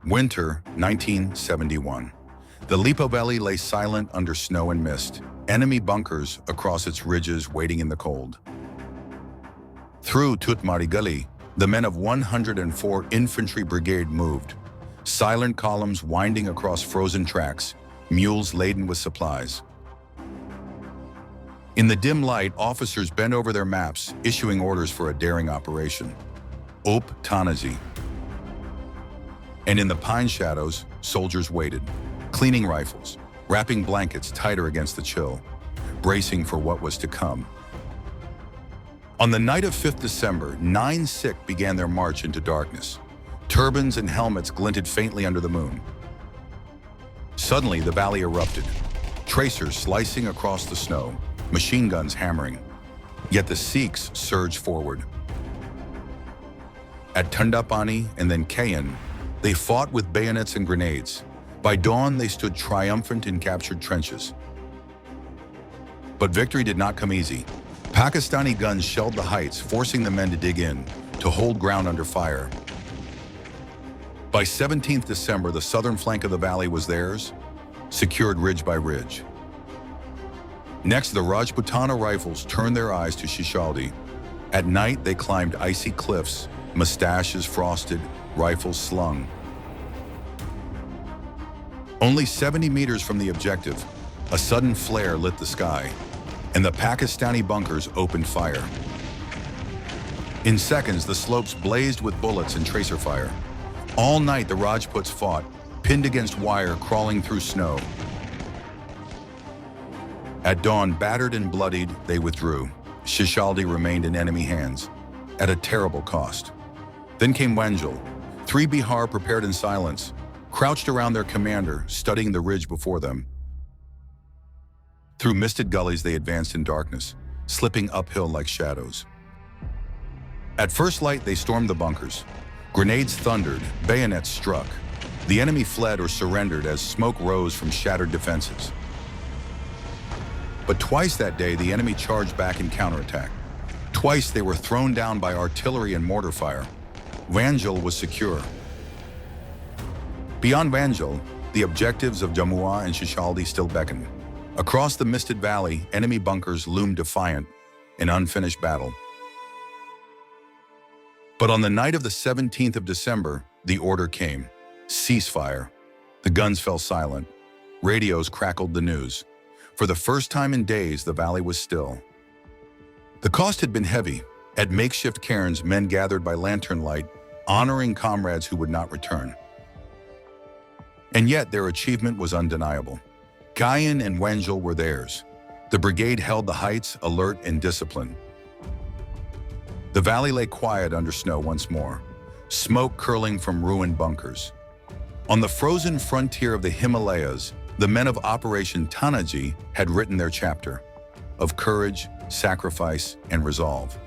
Winter 1971. The Lipo Valley lay silent under snow and mist, enemy bunkers across its ridges waiting in the cold. Through Tutmari Gully, the men of 104 Infantry Brigade moved, silent columns winding across frozen tracks, mules laden with supplies. In the dim light, officers bent over their maps, issuing orders for a daring operation. Op Tanaji. And in the pine shadows, soldiers waited, cleaning rifles, wrapping blankets tighter against the chill, bracing for what was to come. On the night of 5th December, 9 sick began their march into darkness. Turbans and helmets glinted faintly under the moon. Suddenly, the valley erupted, tracers slicing across the snow, machine guns hammering. Yet the Sikhs surged forward. At Tundapani and then Kayan, they fought with bayonets and grenades. By dawn, they stood triumphant in captured trenches. But victory did not come easy. Pakistani guns shelled the heights, forcing the men to dig in, to hold ground under fire. By 17th December, the southern flank of the valley was theirs, secured ridge by ridge. Next, the Rajputana rifles turned their eyes to Shishaldi. At night, they climbed icy cliffs, mustaches frosted, rifles slung. Only 70 meters from the objective, a sudden flare lit the sky, and the Pakistani bunkers opened fire. In seconds, the slopes blazed with bullets and tracer fire. All night, the Rajputs fought, pinned against wire, crawling through snow. At dawn, battered and bloodied, they withdrew. Shishaldi remained in enemy hands, at a terrible cost. Then came Wanjal. 3 Bihar prepared in silence, crouched around their commander, studying the ridge before them. Through misted gullies, they advanced in darkness, slipping uphill like shadows. At first light, they stormed the bunkers. Grenades thundered, bayonets struck. The enemy fled or surrendered as smoke rose from shattered defenses. But twice that day, the enemy charged back in counterattack. Twice they were thrown down by artillery and mortar fire. Wanjal was secure. Beyond Wanjal, the objectives of Jamua and Shishaldi still beckoned. Across the misted valley, enemy bunkers loomed defiant, in unfinished battle. But on the night of the 17th of December, the order came. Ceasefire. The guns fell silent. Radios crackled the news. For the first time in days, the valley was still. The cost had been heavy. At makeshift cairns, men gathered by lantern light, honoring comrades who would not return. And yet their achievement was undeniable. Kayan and Wanjal were theirs. The brigade held the heights, alert and disciplined. The valley lay quiet under snow once more, smoke curling from ruined bunkers. On the frozen frontier of the Himalayas, the men of Operation Tanaji had written their chapter of courage, sacrifice, and resolve.